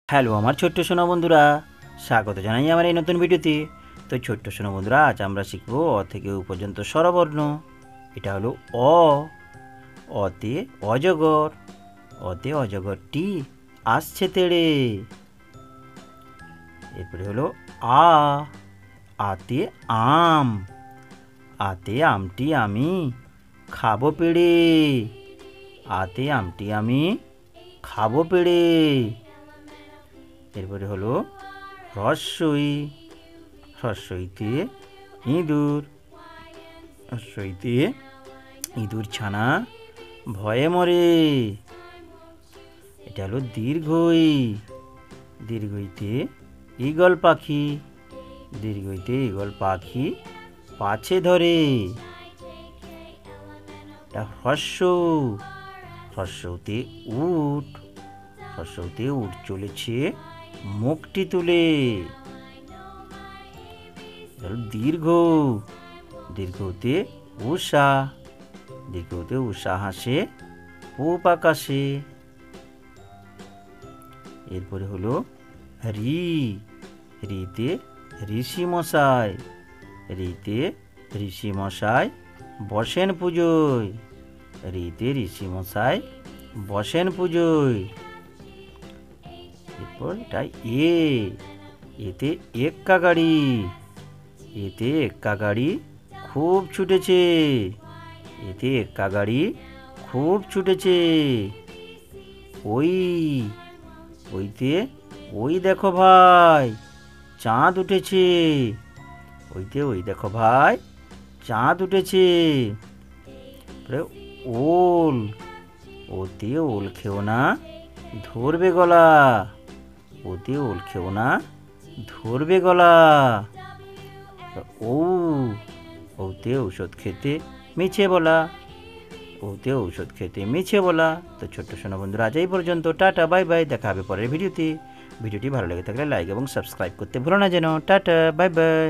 Hello আমার ছোট্ট সোনা বন্ধুরা, স্বাগত জানাই আমার এই নতুন ভিডিওতে। তো ছোট্ট সোনা বন্ধুরা, আজ আমরা শিখব অ থেকে উ পর্যন্ত স্বরবর্ণ। এটা হলো অ। অতে অজগর। অতে অজগরটি আসছে তেড়ে। এরপরে হলো আ। আতে আম। আতে আমটি আমি খাবো পেড়ে। আতে আমটি আমি খাবো পেড়ে। এরপরে হলো হ্রস্বই। হ্রস্বইতে ইঁদুর। হ্রস্বইতে ইঁদুর ছানা ভয়ে মরে। এটা হলো দীর্ঘই। দীর্ঘইতে ঈগল পাখি। দীর্ঘইতে ঈগল পাখি পাছে ধরে। এটা হ্রস্ব। হ্রস্বতে উট। হ্রস্বতে উট চলেছে মুখটি তুলে। দীর্ঘ। দীর্ঘতে উষা। দীর্ঘতে উষা হাসে পূব আকাশে। এরপরে হলো রি। রিতে ঋষি মশাই। রিতে ঋষি মশাই বসেন পুজোয়। রিতে ঋষি মশাই বসেন পুজোয়। এরপর এটা এ। এতে এক্কা গাড়ি। এতে এক্কা গাড়ি খুব ছুটেছে। এতে এক্কা গাড়ি খুব ছুটেছে। ওই। ওইতে ওই দেখো ভাই চাঁদ উঠেছে। ওইতে ওই দেখো ভাই চাঁদ উঠেছে। ওল। ওতে ওল খেও না ধরবে গলা। ওতে ওল খেও না ধরবে গলা। ও। ওতে ঔষধ খেতে মিছে বলা। ওতে ঔষধ খেতে মিছে বলা। তো ছোট্ট সোনা বন্ধুরা, আজ এই পর্যন্ত। Tata, bye bye. দেখা হবে পরের ভিডিওতে। ভিডিওটি ভালো লেগে থাকলে লাইক এবং সাবস্ক্রাইব করতে ভুলো না যেন। Tata, bye bye.